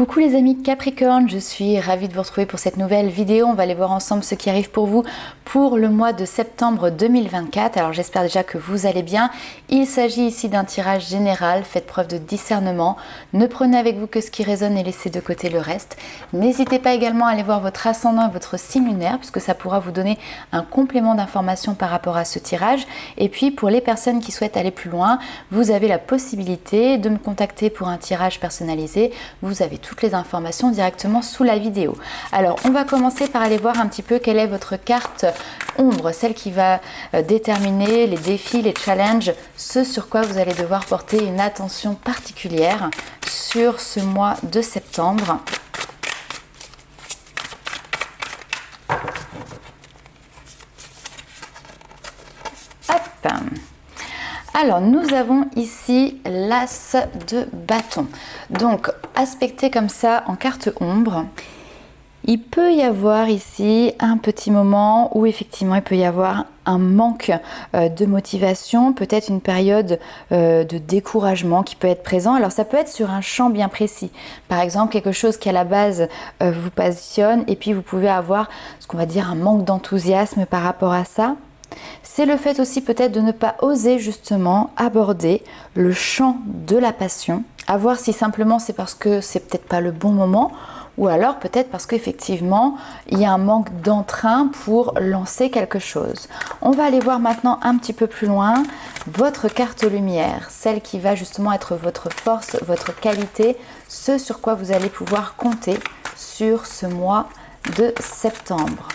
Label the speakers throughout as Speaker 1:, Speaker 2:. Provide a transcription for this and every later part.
Speaker 1: Coucou les amis de Capricorne, je suis ravie de vous retrouver pour cette nouvelle vidéo. On va aller voir ensemble ce qui arrive pour vous pour le mois de septembre 2024. Alors j'espère déjà que vous allez bien. Il s'agit ici d'un tirage général, faites preuve de discernement. Ne prenez avec vous que ce qui résonne et laissez de côté le reste. N'hésitez pas également à aller voir votre ascendant et votre signe lunaire puisque ça pourra vous donner un complément d'information par rapport à ce tirage. Et puis pour les personnes qui souhaitent aller plus loin, vous avez la possibilité de me contacter pour un tirage personnalisé. Vous avez toutes les informations directement sous la vidéo. Alors on va commencer par aller voir un petit peu quelle est votre carte ombre, celle qui va déterminer les défis, les challenges, ce sur quoi vous allez devoir porter une attention particulière sur ce mois de septembre. Hop. Alors, nous avons ici l'as de bâton. Donc, aspecté comme ça en carte ombre, il peut y avoir ici un petit moment où effectivement il peut y avoir un manque de motivation, peut-être une période de découragement qui peut être présent. Alors ça peut être sur un champ bien précis. Par exemple, quelque chose qui à la base vous passionne et puis vous pouvez avoir ce qu'on va dire un manque d'enthousiasme par rapport à ça. C'est le fait aussi peut-être de ne pas oser justement aborder le champ de la passion, à voir si simplement c'est parce que c'est peut-être pas le bon moment ou alors peut-être parce qu'effectivement il y a un manque d'entrain pour lancer quelque chose. On va aller voir maintenant un petit peu plus loin votre carte lumière, celle qui va justement être votre force, votre qualité, ce sur quoi vous allez pouvoir compter sur ce mois de septembre.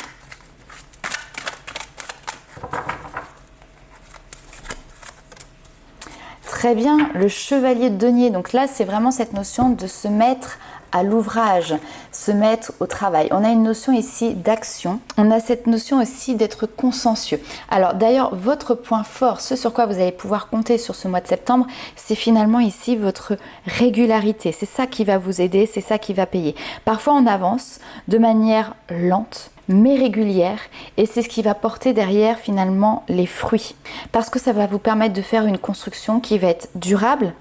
Speaker 1: Très bien, le chevalier de denier. Donc là, c'est vraiment cette notion de se mettre à l'ouvrage, se mettre au travail. On a une notion ici d'action. On a cette notion aussi d'être consciencieux. Alors d'ailleurs, votre point fort, ce sur quoi vous allez pouvoir compter sur ce mois de septembre, c'est finalement ici votre régularité. C'est ça qui va vous aider, c'est ça qui va payer. Parfois, on avance de manière lente, mais régulière, et c'est ce qui va porter derrière finalement les fruits, parce que ça va vous permettre de faire une construction qui va être durable,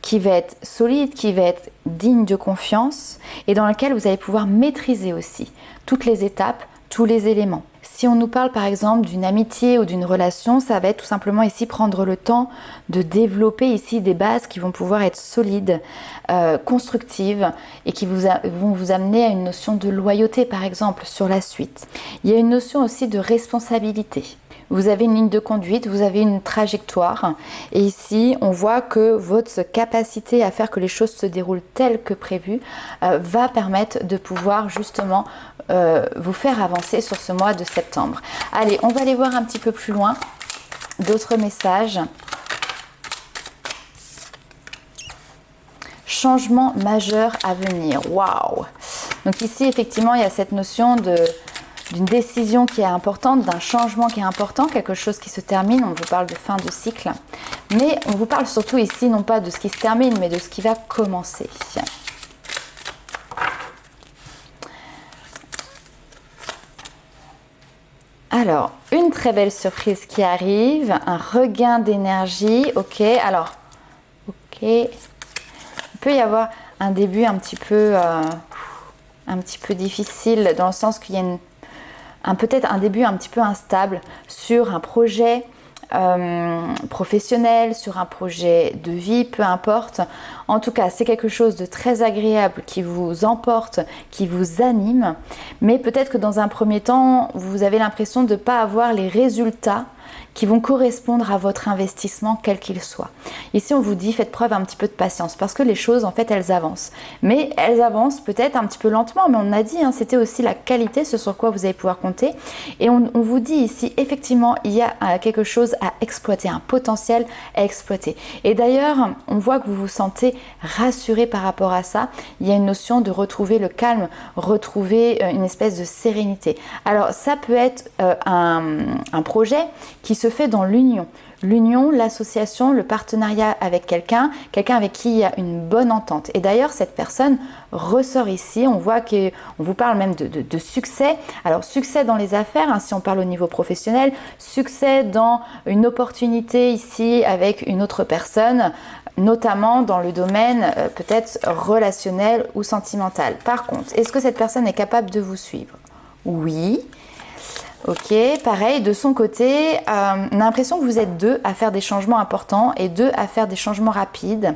Speaker 1: qui va être solide, qui va être digne de confiance et dans laquelle vous allez pouvoir maîtriser aussi toutes les étapes, tous les éléments. Si on nous parle par exemple d'une amitié ou d'une relation, ça va être tout simplement ici prendre le temps de développer ici des bases qui vont pouvoir être solides, constructives et qui vont vous amener à une notion de loyauté par exemple sur la suite. Il y a une notion aussi de responsabilité. Vous avez une ligne de conduite, vous avez une trajectoire et ici on voit que votre capacité à faire que les choses se déroulent telles que prévues va permettre de pouvoir justement vous faire avancer sur ce mois de septembre. Allez, on va aller voir un petit peu plus loin d'autres messages. Changement majeur à venir. Waouh! Donc ici effectivement il y a cette notion d'une décision qui est importante, d'un changement qui est important, quelque chose qui se termine. On vous parle de fin de cycle. Mais on vous parle surtout ici, non pas de ce qui se termine, mais de ce qui va commencer. Alors, une très belle surprise qui arrive, un regain d'énergie. Ok, alors, ok. Il peut y avoir un début un petit peu difficile, dans le sens qu'il y a peut-être un début un petit peu instable sur un projet professionnel, sur un projet de vie, peu importe. En tout cas, c'est quelque chose de très agréable qui vous emporte, qui vous anime, mais peut-être que dans un premier temps, vous avez l'impression de ne pas avoir les résultats qui vont correspondre à votre investissement quel qu'il soit. Ici on vous dit faites preuve un petit peu de patience parce que les choses en fait elles avancent. Mais elles avancent peut-être un petit peu lentement, mais on a dit c'était aussi la qualité, ce sur quoi vous allez pouvoir compter. Et on vous dit ici effectivement il y a quelque chose à exploiter, un potentiel à exploiter. Et d'ailleurs on voit que vous vous sentez rassuré par rapport à ça. Il y a une notion de retrouver le calme, retrouver une espèce de sérénité. Alors ça peut être un projet qui se fait dans l'union. L'union, l'association, le partenariat avec quelqu'un avec qui il y a une bonne entente. Et d'ailleurs, cette personne ressort ici. On voit qu'on vous parle même de succès. Alors, succès dans les affaires, si on parle au niveau professionnel, succès dans une opportunité ici avec une autre personne. notamment dans le domaine peut-être relationnel ou sentimental. Par contre, est-ce que cette personne est capable de vous suivre? Oui. Ok, pareil, de son côté, on a l'impression que vous êtes deux à faire des changements importants et deux à faire des changements rapides.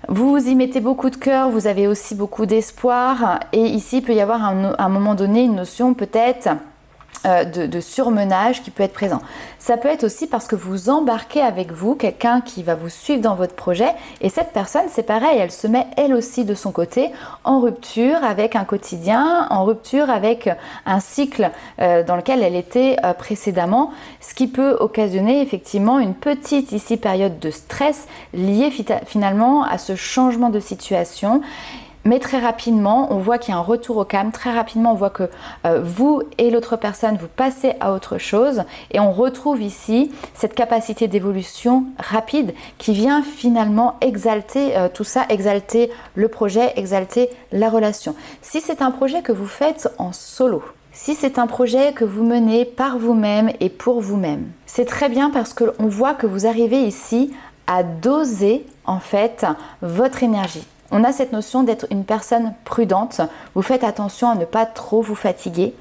Speaker 1: Vous y mettez beaucoup de cœur, vous avez aussi beaucoup d'espoir et ici il peut y avoir à un moment donné une notion peut-être de surmenage qui peut être présent. Ça peut être aussi parce que vous embarquez avec vous quelqu'un qui va vous suivre dans votre projet et cette personne, c'est pareil, elle se met elle aussi de son côté en rupture avec un quotidien, en rupture avec un cycle dans lequel elle était précédemment, ce qui peut occasionner effectivement une petite ici période de stress liée finalement à ce changement de situation. Mais très rapidement, on voit qu'il y a un retour au calme. Très rapidement, on voit que vous et l'autre personne, vous passez à autre chose. Et on retrouve ici cette capacité d'évolution rapide qui vient finalement exalter tout ça, exalter le projet, exalter la relation. Si c'est un projet que vous faites en solo, si c'est un projet que vous menez par vous-même et pour vous-même, c'est très bien parce qu'on voit que vous arrivez ici à doser en fait votre énergie. On a cette notion d'être une personne prudente. Vous faites attention à ne pas trop vous fatiguer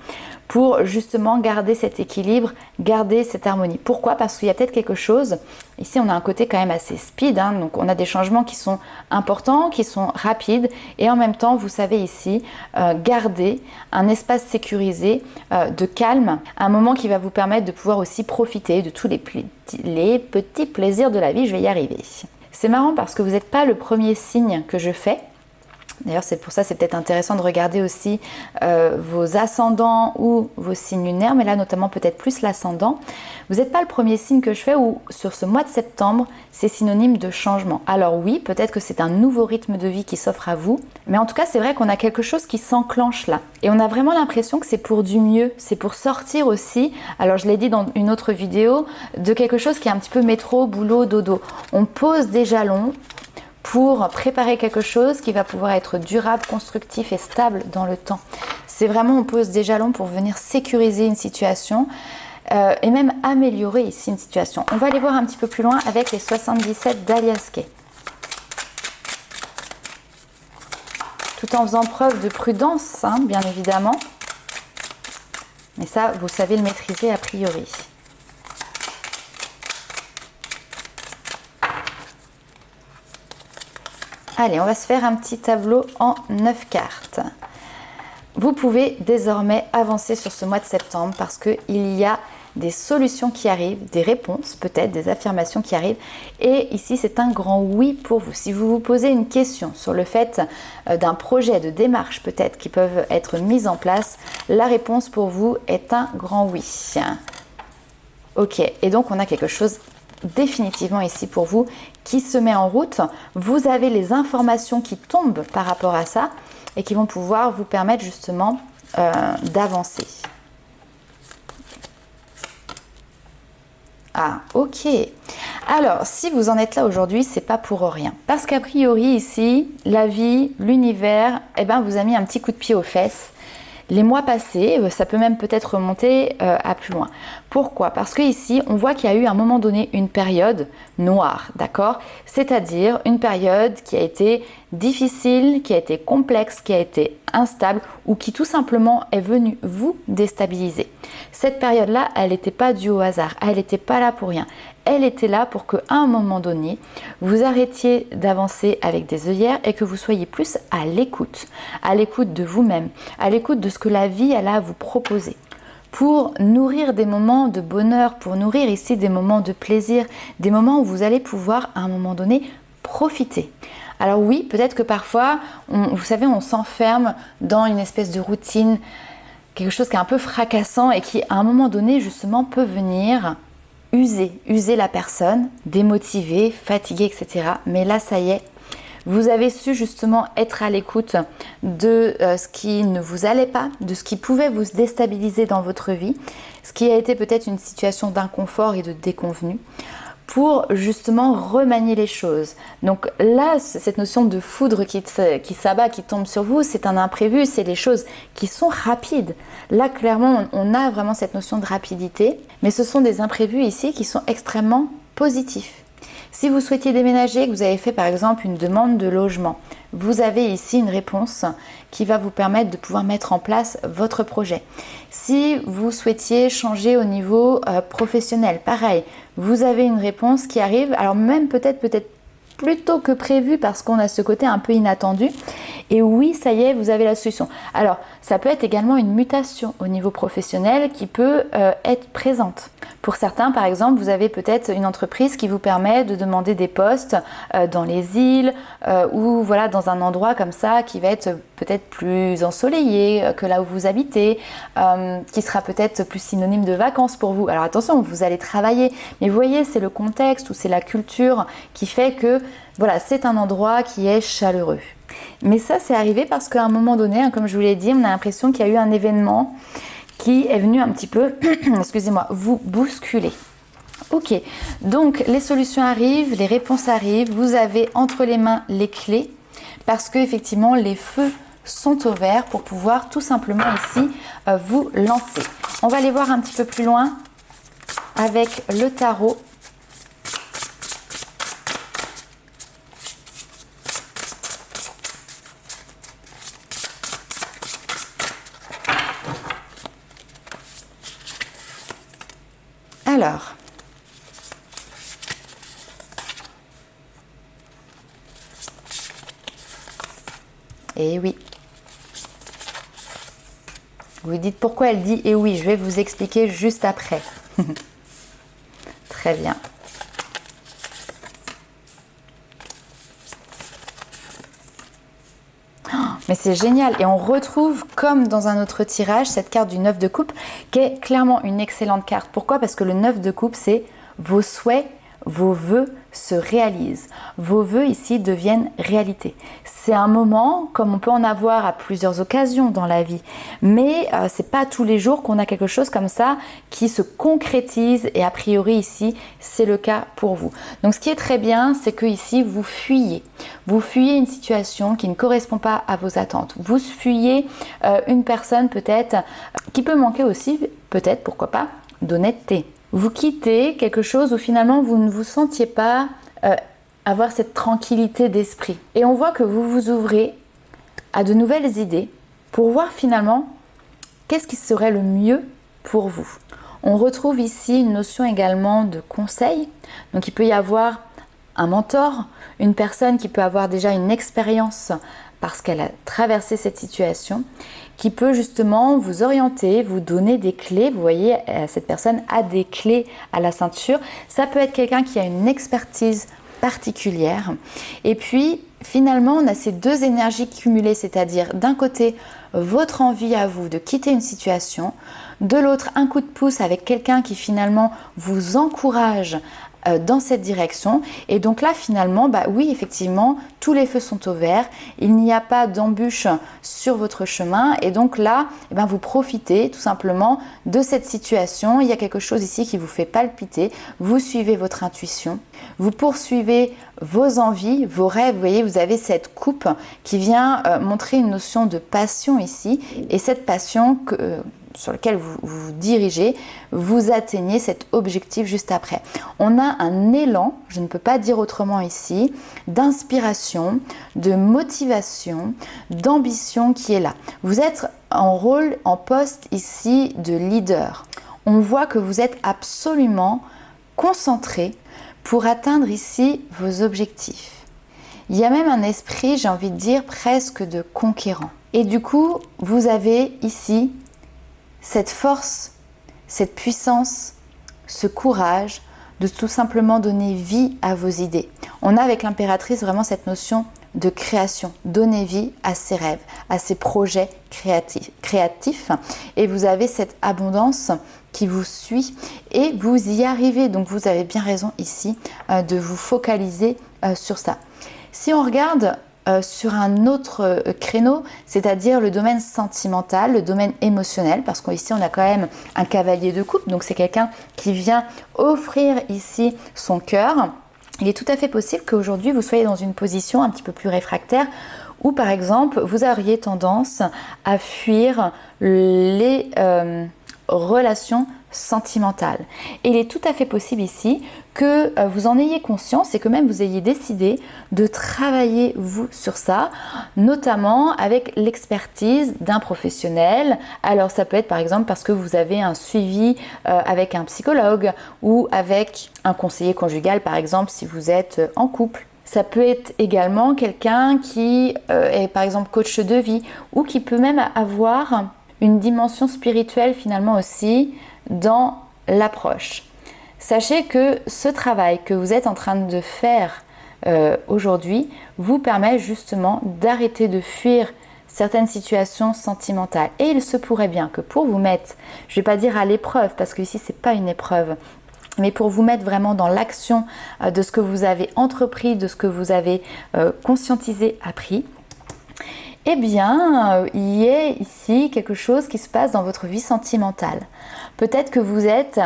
Speaker 1: pour justement garder cet équilibre, garder cette harmonie. Pourquoi? Parce qu'il y a peut-être quelque chose, ici on a un côté quand même assez speed, donc on a des changements qui sont importants, qui sont rapides et en même temps, vous savez ici, garder un espace sécurisé de calme, un moment qui va vous permettre de pouvoir aussi profiter de tous les petits plaisirs de la vie, je vais y arriver. C'est marrant parce que vous n'êtes pas le premier signe que je fais. D'ailleurs, c'est pour ça, c'est peut-être intéressant de regarder aussi vos ascendants ou vos signes lunaires, mais là, notamment peut-être plus l'ascendant. Vous n'êtes pas le premier signe que je fais où, sur ce mois de septembre, c'est synonyme de changement. Alors oui, peut-être que c'est un nouveau rythme de vie qui s'offre à vous, mais en tout cas, c'est vrai qu'on a quelque chose qui s'enclenche là. Et on a vraiment l'impression que c'est pour du mieux, c'est pour sortir aussi, alors je l'ai dit dans une autre vidéo, de quelque chose qui est un petit peu métro, boulot, dodo. On pose des jalons pour préparer quelque chose qui va pouvoir être durable, constructif et stable dans le temps. C'est vraiment, on pose des jalons pour venir sécuriser une situation et même améliorer ici une situation. On va aller voir un petit peu plus loin avec les 77 d'Alias Kay. Tout en faisant preuve de prudence, bien évidemment. Mais ça, vous savez le maîtriser a priori. Allez, on va se faire un petit tableau en 9 cartes. Vous pouvez désormais avancer sur ce mois de septembre parce qu'il y a des solutions qui arrivent, des réponses peut-être, des affirmations qui arrivent. Et ici, c'est un grand oui pour vous. Si vous vous posez une question sur le fait d'un projet, de démarches peut-être qui peuvent être mises en place, la réponse pour vous est un grand oui. Ok, et donc on a quelque chose définitivement ici pour vous qui se met en route. Vous avez les informations qui tombent par rapport à ça et qui vont pouvoir vous permettre justement d'avancer. Ah, ok. Alors, si vous en êtes là aujourd'hui, c'est pas pour rien. Parce qu'a priori ici, la vie, l'univers, vous a mis un petit coup de pied aux fesses. Les mois passés, ça peut même peut-être remonter à plus loin. Pourquoi? Parce que ici, on voit qu'il y a eu à un moment donné une période noire, d'accord? C'est-à-dire une période qui a été difficile, qui a été complexe, qui a été instable ou qui tout simplement est venue vous déstabiliser. Cette période-là, elle n'était pas due au hasard, elle n'était pas là pour rien. Elle était là pour qu'à un moment donné, vous arrêtiez d'avancer avec des œillères et que vous soyez plus à l'écoute de vous-même, à l'écoute de ce que la vie a à vous proposer. Pour nourrir des moments de bonheur, pour nourrir ici des moments de plaisir, des moments où vous allez pouvoir à un moment donné profiter. Alors oui, peut-être que parfois, vous savez, on s'enferme dans une espèce de routine, quelque chose qui est un peu fracassant et qui à un moment donné justement peut venir user la personne, démotiver, fatiguer, etc. Mais là, ça y est, vous avez su justement être à l'écoute de ce qui ne vous allait pas, de ce qui pouvait vous déstabiliser dans votre vie, ce qui a été peut-être une situation d'inconfort et de déconvenu, pour justement remanier les choses. Donc là, cette notion de foudre qui s'abat, qui tombe sur vous, c'est un imprévu, c'est des choses qui sont rapides. Là, clairement, on a vraiment cette notion de rapidité, mais ce sont des imprévus ici qui sont extrêmement positifs, Si vous souhaitiez déménager, que vous avez fait par exemple une demande de logement, vous avez ici une réponse qui va vous permettre de pouvoir mettre en place votre projet. Si vous souhaitiez changer au niveau professionnel, pareil, vous avez une réponse qui arrive, alors même peut-être plus tôt que prévu parce qu'on a ce côté un peu inattendu. Et oui, ça y est, vous avez la solution. Alors, ça peut être également une mutation au niveau professionnel qui peut être présente. Pour certains, par exemple, vous avez peut-être une entreprise qui vous permet de demander des postes dans les îles ou voilà, dans un endroit comme ça qui va être peut-être plus ensoleillé que là où vous habitez, qui sera peut-être plus synonyme de vacances pour vous. Alors attention, vous allez travailler, mais vous voyez, c'est le contexte ou c'est la culture qui fait que voilà, c'est un endroit qui est chaleureux. Mais ça, c'est arrivé parce qu'à un moment donné, comme je vous l'ai dit, on a l'impression qu'il y a eu un événement qui est venu un petit peu, excusez-moi, vous bousculer. Ok, donc les solutions arrivent, les réponses arrivent, vous avez entre les mains les clés parce que effectivement les feux sont au vert pour pouvoir tout simplement ici vous lancer. On va aller voir un petit peu plus loin avec le tarot. Alors, et oui. Vous dites pourquoi elle dit et oui, je vais vous expliquer juste après. Très bien. Mais c'est génial et on retrouve comme dans un autre tirage cette carte du 9 de coupe qui est clairement une excellente carte. Pourquoi? Parce que le 9 de coupe c'est vos souhaits, vos vœux se réalisent. Vos vœux ici deviennent réalité. C'est un moment comme on peut en avoir à plusieurs occasions dans la vie, mais c'est pas tous les jours qu'on a quelque chose comme ça qui se concrétise et a priori ici c'est le cas pour vous. Donc ce qui est très bien, c'est que ici vous fuyez une situation qui ne correspond pas à vos attentes. Vous fuyez une personne peut-être qui peut manquer aussi peut-être pourquoi pas d'honnêteté. Vous quittez quelque chose où finalement vous ne vous sentiez pas avoir cette tranquillité d'esprit. Et on voit que vous vous ouvrez à de nouvelles idées pour voir finalement qu'est-ce qui serait le mieux pour vous. On retrouve ici une notion également de conseil. Donc il peut y avoir un mentor, une personne qui peut avoir déjà une expérience parce qu'elle a traversé cette situation, qui peut justement vous orienter, vous donner des clés. Vous voyez, cette personne a des clés à la ceinture. Ça peut être quelqu'un qui a une expertise particulière. Et puis, finalement, on a ces deux énergies cumulées, c'est-à-dire d'un côté, votre envie à vous de quitter une situation, de l'autre, un coup de pouce avec quelqu'un qui finalement vous encourage dans cette direction. Et donc là finalement, oui effectivement, tous les feux sont au vert, il n'y a pas d'embûche sur votre chemin et donc là, vous profitez tout simplement de cette situation. Il y a quelque chose ici qui vous fait palpiter, vous suivez votre intuition, vous poursuivez vos envies, vos rêves. Vous voyez, vous avez cette coupe qui vient montrer une notion de passion ici et cette passion sur lequel vous vous dirigez, vous atteignez cet objectif juste après. On a un élan, je ne peux pas dire autrement ici, d'inspiration, de motivation, d'ambition qui est là. Vous êtes en rôle, en poste ici de leader. On voit que vous êtes absolument concentré pour atteindre ici vos objectifs. Il y a même un esprit, j'ai envie de dire, presque de conquérant. Et du coup, vous avez ici cette force, cette puissance, ce courage de tout simplement donner vie à vos idées. On a avec l'impératrice vraiment cette notion de création, donner vie à ses rêves, à ses projets créatifs et vous avez cette abondance qui vous suit et vous y arrivez. Donc vous avez bien raison ici de vous focaliser sur ça. Si on regarde sur un autre créneau, c'est-à-dire le domaine sentimental, le domaine émotionnel, parce qu'ici on a quand même un cavalier de coupe, donc c'est quelqu'un qui vient offrir ici son cœur. Il est tout à fait possible qu'aujourd'hui vous soyez dans une position un petit peu plus réfractaire où par exemple vous auriez tendance à fuir les relation sentimentale. Et il est tout à fait possible ici que vous en ayez conscience et que même vous ayez décidé de travailler vous sur ça, notamment avec l'expertise d'un professionnel. Alors ça peut être par exemple parce que vous avez un suivi avec un psychologue ou avec un conseiller conjugal par exemple si vous êtes en couple. Ça peut être également quelqu'un qui est par exemple coach de vie ou qui peut même avoir une dimension spirituelle finalement aussi dans l'approche. Sachez que ce travail que vous êtes en train de faire aujourd'hui vous permet justement d'arrêter de fuir certaines situations sentimentales. Et il se pourrait bien que pour vous mettre, je ne vais pas dire à l'épreuve parce que ici c'est pas une épreuve, mais pour vous mettre vraiment dans l'action de ce que vous avez entrepris, de ce que vous avez conscientisé, appris, eh bien, il y a ici quelque chose qui se passe dans votre vie sentimentale. Peut-être que vous êtes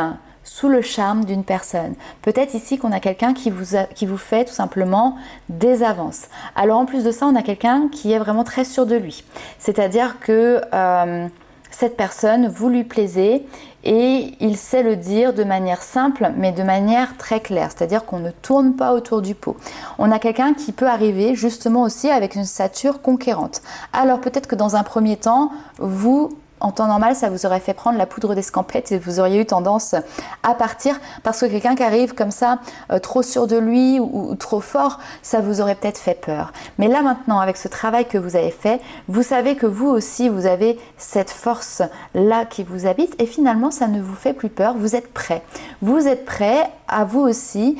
Speaker 1: sous le charme d'une personne. Peut-être ici qu'on a quelqu'un qui vous fait tout simplement des avances. Alors en plus de ça, on a quelqu'un qui est vraiment très sûr de lui. C'est-à-dire que cette personne, vous lui plaisez et il sait le dire de manière simple mais de manière très claire, c'est-à-dire qu'on ne tourne pas autour du pot. On a quelqu'un qui peut arriver justement aussi avec une stature conquérante. Alors peut-être que dans un premier temps, vous, en temps normal, ça vous aurait fait prendre la poudre d'escampette et vous auriez eu tendance à partir parce que quelqu'un qui arrive comme ça, trop sûr de lui ou trop fort, ça vous aurait peut-être fait peur. Mais là maintenant, avec ce travail que vous avez fait, vous savez que vous aussi, vous avez cette force-là qui vous habite et finalement, ça ne vous fait plus peur. Vous êtes prêt. Vous êtes prêt à vous aussi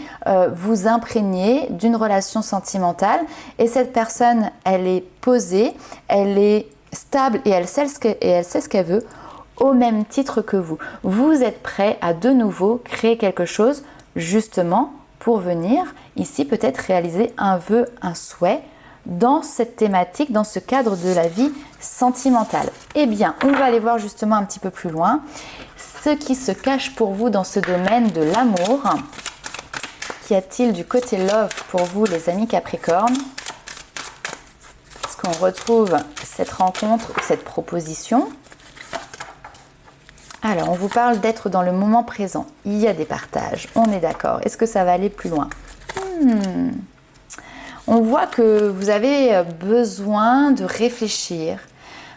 Speaker 1: vous imprégner d'une relation sentimentale et cette personne, elle est posée, elle est stable et elle sait ce qu'elle veut au même titre que vous. Vous êtes prêt à de nouveau créer quelque chose justement pour venir ici peut-être réaliser un vœu, un souhait dans cette thématique, dans ce cadre de la vie sentimentale. Eh bien, on va aller voir justement un petit peu plus loin ce qui se cache pour vous dans ce domaine de l'amour. Qu'y a-t-il du côté love pour vous les amis Capricorne ? Est-ce qu'on retrouve cette rencontre ou cette proposition? Alors, on vous parle d'être dans le moment présent. Il y a des partages, on est d'accord. Est-ce que ça va aller plus loin? On voit que vous avez besoin de réfléchir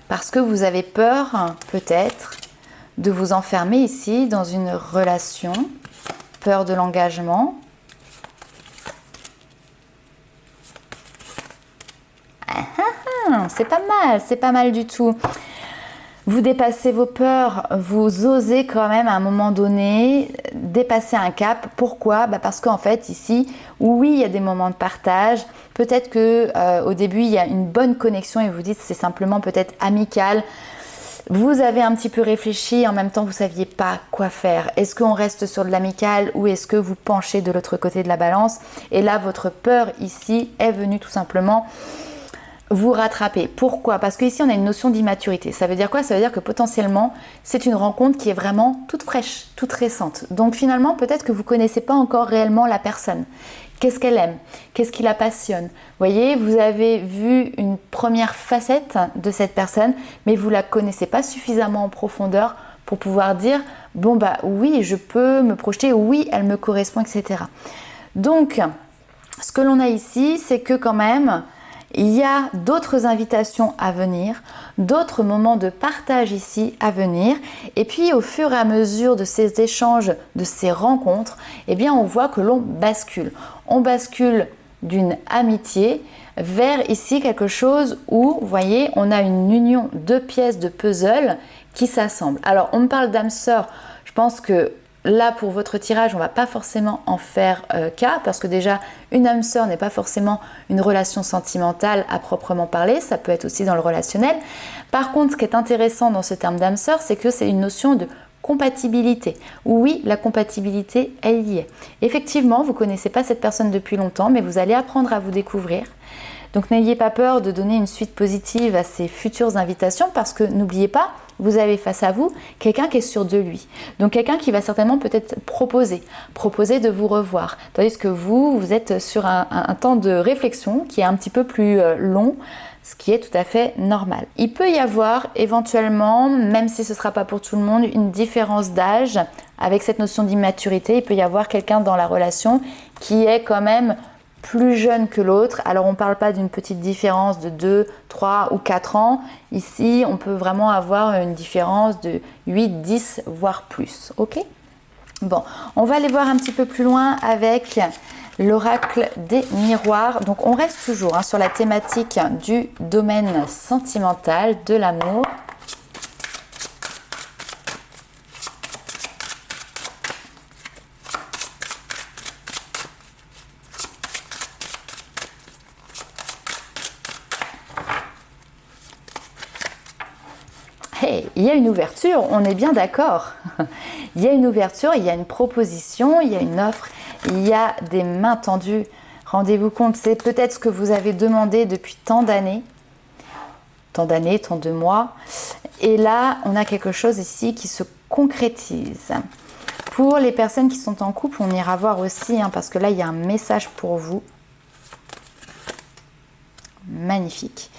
Speaker 1: parce que vous avez peur, peut-être, de vous enfermer ici dans une relation, peur de l'engagement. C'est pas mal du tout. Vous dépassez vos peurs, vous osez quand même à un moment donné dépasser un cap. Pourquoi? Parce qu'en fait ici, oui, il y a des moments de partage. Peut-être que au début, il y a une bonne connexion et vous dites c'est simplement peut-être amical. Vous avez un petit peu réfléchi, en même temps vous ne saviez pas quoi faire. Est-ce qu'on reste sur de l'amical ou est-ce que vous penchez de l'autre côté de la balance? Et là, votre peur ici est venue tout simplement vous rattraper. Pourquoi? Parce qu'ici, on a une notion d'immaturité. Ça veut dire quoi? Ça veut dire que potentiellement, c'est une rencontre qui est vraiment toute fraîche, toute récente. Donc finalement, peut-être que vous ne connaissez pas encore réellement la personne. Qu'est-ce qu'elle aime? Qu'est-ce qui la passionne? Vous voyez, vous avez vu une première facette de cette personne, mais vous ne la connaissez pas suffisamment en profondeur pour pouvoir dire « Bon, bah oui, je peux me projeter, oui, elle me correspond, etc. » Donc, ce que l'on a ici, c'est que quand même, il y a d'autres invitations à venir, d'autres moments de partage ici à venir. Et puis au fur et à mesure de ces échanges, de ces rencontres, eh bien on voit que l'on bascule. On bascule d'une amitié vers ici quelque chose où, vous voyez, on a une union, deux pièces de puzzle qui s'assemblent. Alors on me parle d'âme sœur, je pense que là, pour votre tirage, on ne va pas forcément en faire cas parce que déjà, une âme sœur n'est pas forcément une relation sentimentale à proprement parler, ça peut être aussi dans le relationnel. Par contre, ce qui est intéressant dans ce terme d'âme sœur, c'est que c'est une notion de compatibilité. Oui, la compatibilité, elle y est. Effectivement, vous ne connaissez pas cette personne depuis longtemps, mais vous allez apprendre à vous découvrir. Donc n'ayez pas peur de donner une suite positive à ces futures invitations parce que n'oubliez pas, vous avez face à vous quelqu'un qui est sûr de lui. Donc quelqu'un qui va certainement peut-être proposer de vous revoir. Tandis que vous êtes sur un temps de réflexion qui est un petit peu plus long, ce qui est tout à fait normal. Il peut y avoir éventuellement, même si ce ne sera pas pour tout le monde, une différence d'âge avec cette notion d'immaturité. Il peut y avoir quelqu'un dans la relation qui est quand même plus jeune que l'autre. Alors on ne parle pas d'une petite différence de 2, 3 ou 4 ans. Ici, on peut vraiment avoir une différence de 8, 10, voire plus. Ok ? Bon, on va aller voir un petit peu plus loin avec l'oracle des miroirs. Donc on reste toujours sur la thématique du domaine sentimental, de l'amour. Hey, il y a une ouverture, on est bien d'accord. Il y a une ouverture, il y a une proposition, il y a une offre, il y a des mains tendues. Rendez-vous compte, c'est peut-être ce que vous avez demandé depuis tant d'années, tant de mois. Et là, on a quelque chose ici qui se concrétise. Pour les personnes qui sont en couple, on ira voir aussi, parce que là, il y a un message pour vous. Magnifique.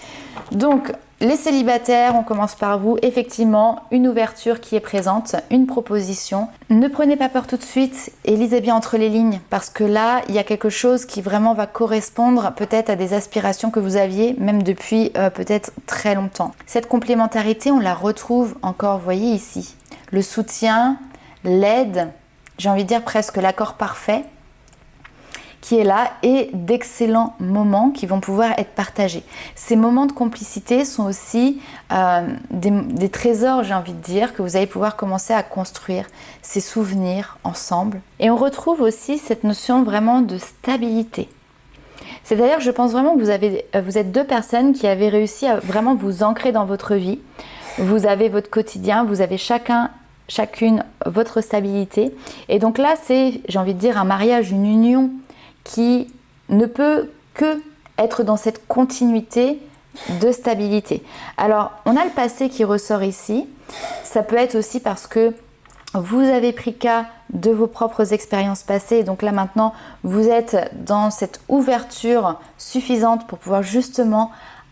Speaker 1: Donc, les célibataires, on commence par vous. Effectivement, une ouverture qui est présente, une proposition. Ne prenez pas peur tout de suite et lisez bien entre les lignes parce que là, il y a quelque chose qui vraiment va correspondre peut-être à des aspirations que vous aviez, même depuis peut-être très longtemps. Cette complémentarité, on la retrouve encore, vous voyez ici. Le soutien, l'aide, j'ai envie de dire presque l'accord parfait qui est là et d'excellents moments qui vont pouvoir être partagés. Ces moments de complicité sont aussi des trésors, j'ai envie de dire, que vous allez pouvoir commencer à construire ces souvenirs ensemble. Et on retrouve aussi cette notion vraiment de stabilité. C'est-à-dire, je pense vraiment que vous êtes deux personnes qui avez réussi à vraiment vous ancrer dans votre vie. Vous avez votre quotidien, vous avez chacune votre stabilité. Et donc là, c'est, j'ai envie de dire, un mariage, une union qui ne peut que être dans cette continuité de stabilité. Alors, on a le passé qui ressort ici. Ça peut être aussi parce que vous avez pris cas de vos propres expériences passées. Donc là, maintenant, vous êtes dans cette ouverture suffisante pour pouvoir justement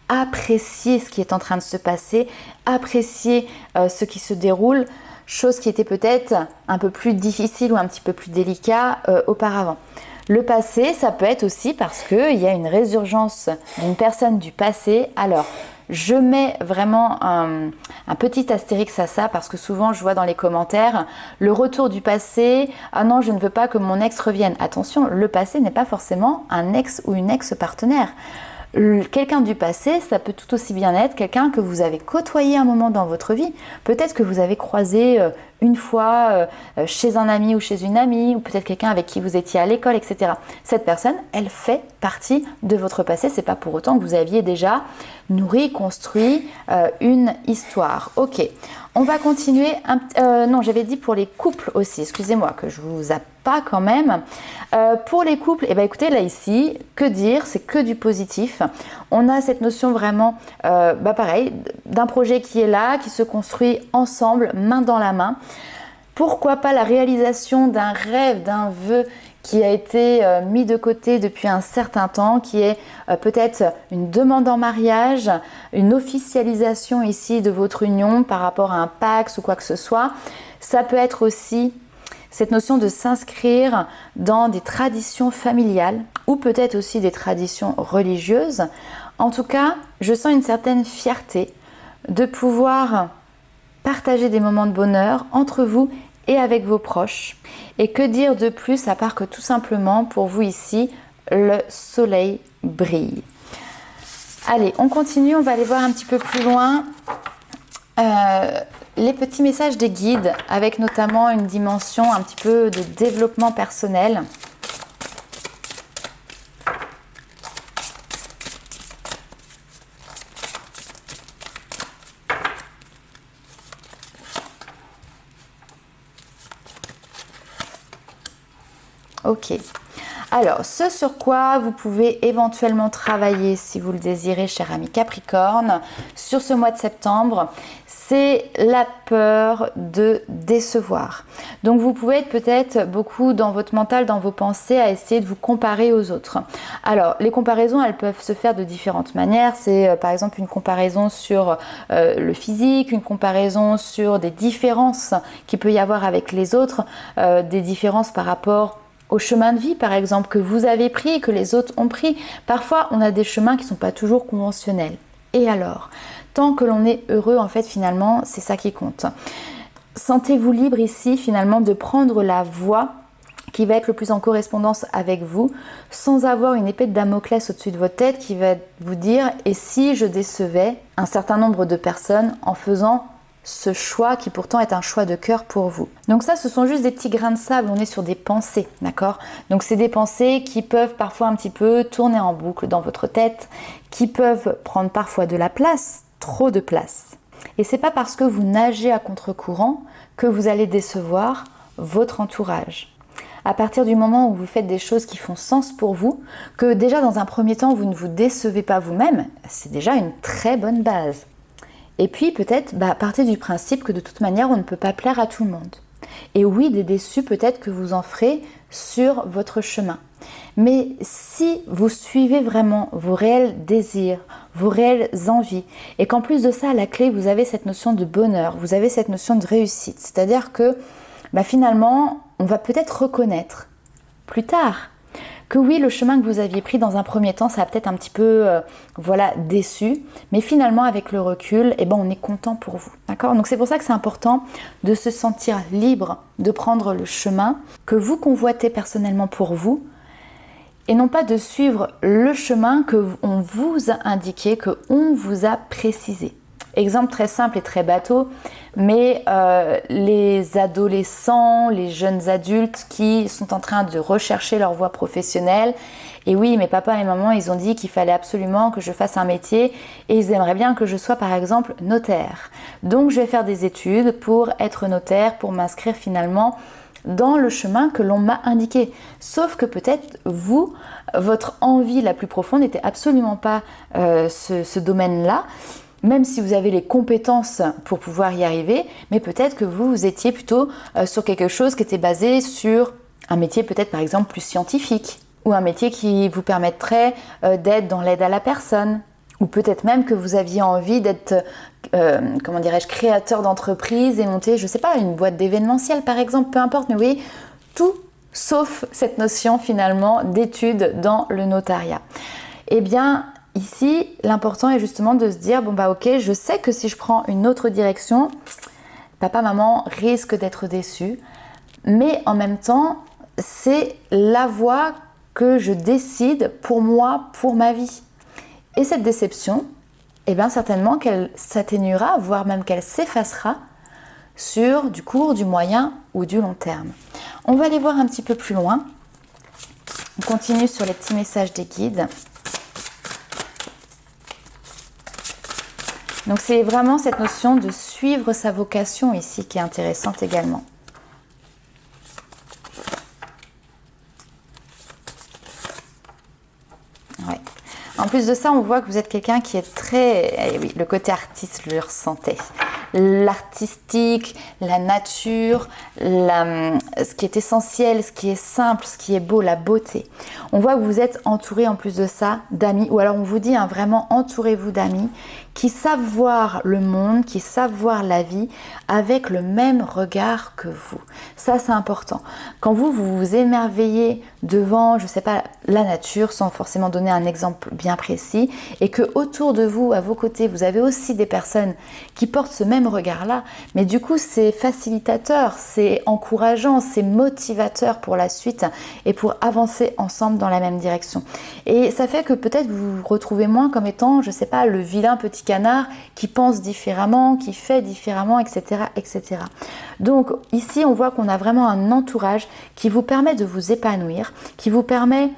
Speaker 1: apprécier ce qui est en train de se passer, apprécier ce qui se déroule, chose qui était peut-être un peu plus difficile ou un petit peu plus délicat auparavant. Le passé, ça peut être aussi parce qu'il y a une résurgence d'une personne du passé. Alors, je mets vraiment un petit astérix à ça parce que souvent, je vois dans les commentaires le retour du passé. Ah non, je ne veux pas que mon ex revienne. Attention, le passé n'est pas forcément un ex ou une ex-partenaire. Quelqu'un du passé, ça peut tout aussi bien être quelqu'un que vous avez côtoyé un moment dans votre vie. Peut-être que vous avez croisé une fois chez un ami ou chez une amie, ou peut-être quelqu'un avec qui vous étiez à l'école, etc. Cette personne, elle fait partie de votre passé. C'est pas pour autant que vous aviez déjà nourri, construit une histoire. Ok, on va continuer. Non, j'avais dit pour les couples aussi. Excusez-moi que je vous zappe pas quand même. Pour les couples, eh ben écoutez, là ici, que dire, c'est que du positif. On a cette notion vraiment, pareil, d'un projet qui est là, qui se construit ensemble, main dans la main. Pourquoi pas la réalisation d'un rêve, d'un vœu qui a été mis de côté depuis un certain temps, qui est peut-être une demande en mariage, une officialisation ici de votre union par rapport à un Pacs ou quoi que ce soit. Ça peut être aussi cette notion de s'inscrire dans des traditions familiales ou peut-être aussi des traditions religieuses. En tout cas, je sens une certaine fierté de pouvoir partager des moments de bonheur entre vous et avec vos proches. Et que dire de plus à part que tout simplement pour vous ici, le soleil brille. Allez, on continue, on va aller voir un petit peu plus loin les petits messages des guides avec notamment une dimension un petit peu de développement personnel. Ok. Alors, ce sur quoi vous pouvez éventuellement travailler si vous le désirez, cher ami Capricorne, sur ce mois de septembre, c'est la peur de décevoir. Donc vous pouvez être peut-être beaucoup dans votre mental, dans vos pensées, à essayer de vous comparer aux autres. Alors les comparaisons, elles peuvent se faire de différentes manières. C'est par exemple une comparaison sur le physique, une comparaison sur des différences qu'il peut y avoir avec les autres, des différences par rapport au chemin de vie par exemple que vous avez pris et que les autres ont pris. Parfois on a des chemins qui ne sont pas toujours conventionnels. Et alors, tant que l'on est heureux, en fait, finalement, c'est ça qui compte. Sentez-vous libre ici, finalement, de prendre la voie qui va être le plus en correspondance avec vous, sans avoir une épée de Damoclès au-dessus de votre tête qui va vous dire « et si je décevais un certain nombre de personnes en faisant ce choix qui pourtant est un choix de cœur pour vous ». Donc ça, ce sont juste des petits grains de sable, on est sur des pensées, d'accord? Donc c'est des pensées qui peuvent parfois un petit peu tourner en boucle dans votre tête, qui peuvent prendre parfois de la place, trop de place. Et c'est pas parce que vous nagez à contre-courant que vous allez décevoir votre entourage. À partir du moment où vous faites des choses qui font sens pour vous, que déjà dans un premier temps vous ne vous décevez pas vous-même, c'est déjà une très bonne base. Et puis peut-être partez du principe que de toute manière on ne peut pas plaire à tout le monde. Et oui, des déçus peut-être que vous en ferez sur votre chemin. Mais si vous suivez vraiment vos réels désirs, vos réelles envies, et qu'en plus de ça, à la clé, vous avez cette notion de bonheur, vous avez cette notion de réussite, c'est-à-dire que finalement, on va peut-être reconnaître plus tard que oui, le chemin que vous aviez pris dans un premier temps, ça a peut-être un petit peu déçu, mais finalement, avec le recul, on est content pour vous, d'accord? Donc c'est pour ça que c'est important de se sentir libre de prendre le chemin que vous convoitez personnellement pour vous, et non pas de suivre le chemin qu'on vous a indiqué, qu'on vous a précisé. Exemple très simple et très bateau, mais les adolescents, les jeunes adultes qui sont en train de rechercher leur voie professionnelle. Et oui, mes papas et maman, ils ont dit qu'il fallait absolument que je fasse un métier et ils aimeraient bien que je sois par exemple notaire. Donc je vais faire des études pour être notaire, pour m'inscrire finalement dans le chemin que l'on m'a indiqué. Sauf que peut-être vous, votre envie la plus profonde n'était absolument pas ce domaine-là, même si vous avez les compétences pour pouvoir y arriver, mais peut-être que vous étiez plutôt sur quelque chose qui était basé sur un métier peut-être par exemple plus scientifique, ou un métier qui vous permettrait d'être dans l'aide à la personne, ou peut-être même que vous aviez envie d'être, créateur d'entreprise et monter, je sais pas, une boîte d'événementiel par exemple, peu importe, mais vous voyez, tout sauf cette notion finalement d'études dans le notariat. Eh bien, ici, l'important est justement de se dire, ok, je sais que si je prends une autre direction, papa, maman risquent d'être déçus, mais en même temps, c'est la voie que je décide pour moi, pour ma vie. Et cette déception, certainement qu'elle s'atténuera, voire même qu'elle s'effacera sur du court, du moyen ou du long terme. On va aller voir un petit peu plus loin. On continue sur les petits messages des guides. Donc c'est vraiment cette notion de suivre sa vocation ici qui est intéressante également. Ouais. En plus de ça, on voit que vous êtes quelqu'un qui est très... Eh oui, le côté artiste, je le ressentais. L'artistique, la nature, ce qui est essentiel, ce qui est simple, ce qui est beau, la beauté. On voit que vous êtes entouré en plus de ça d'amis, ou alors on vous dit vraiment entourez-vous d'amis qui savent voir le monde, qui savent voir la vie avec le même regard que vous. Ça, c'est important. Quand vous vous émerveillez devant, je sais pas, la nature, sans forcément donner un exemple bien précis, et que autour de vous, à vos côtés, vous avez aussi des personnes qui portent ce même regard-là, mais du coup, c'est facilitateur, c'est encourageant, c'est motivateur pour la suite et pour avancer ensemble dans la même direction. Et ça fait que peut-être vous vous retrouvez moins comme étant, je sais pas, le vilain petit canard qui pense différemment, qui fait différemment, etc., etc. Donc ici, on voit qu'on a vraiment un entourage qui vous permet de vous épanouir, qui vous permet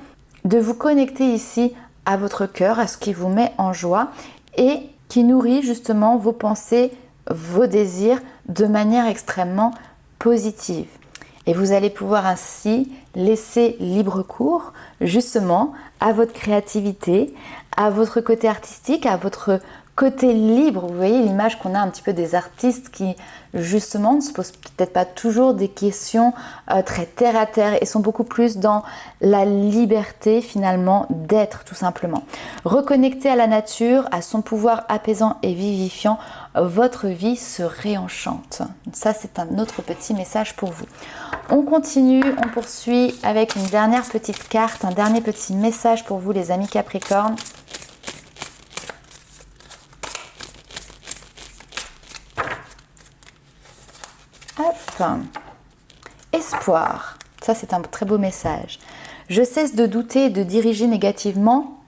Speaker 1: de vous connecter ici à votre cœur, à ce qui vous met en joie et qui nourrit justement vos pensées, vos désirs de manière extrêmement positive. Et vous allez pouvoir ainsi laisser libre cours justement à votre créativité, à votre côté artistique, à votre côté libre. Vous voyez l'image qu'on a un petit peu des artistes qui justement ne se posent peut-être pas toujours des questions très terre à terre et sont beaucoup plus dans la liberté finalement d'être tout simplement. Reconnecté à la nature, à son pouvoir apaisant et vivifiant, votre vie se réenchante. Ça c'est un autre petit message pour vous. On continue, on poursuit avec une dernière petite carte, un dernier petit message pour vous les amis Capricorne. Hop. Espoir. Ça, c'est un très beau message. Je cesse de douter et de diriger négativement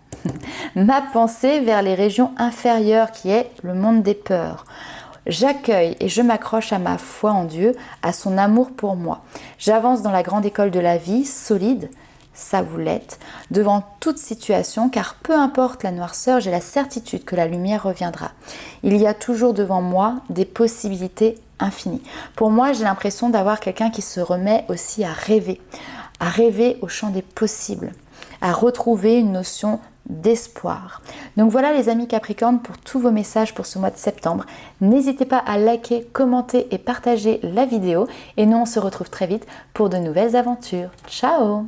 Speaker 1: ma pensée vers les régions inférieures qui est le monde des peurs. J'accueille et je m'accroche à ma foi en Dieu, à son amour pour moi. J'avance dans la grande école de la vie, solide, ça vous l'êtes, devant toute situation, car peu importe la noirceur, j'ai la certitude que la lumière reviendra. Il y a toujours devant moi des possibilités infinies. Pour moi, j'ai l'impression d'avoir quelqu'un qui se remet aussi à rêver au champ des possibles, à retrouver une notion d'espoir. Donc voilà les amis Capricorne pour tous vos messages pour ce mois de septembre. N'hésitez pas à liker, commenter et partager la vidéo. Et nous on se retrouve très vite pour de nouvelles aventures. Ciao!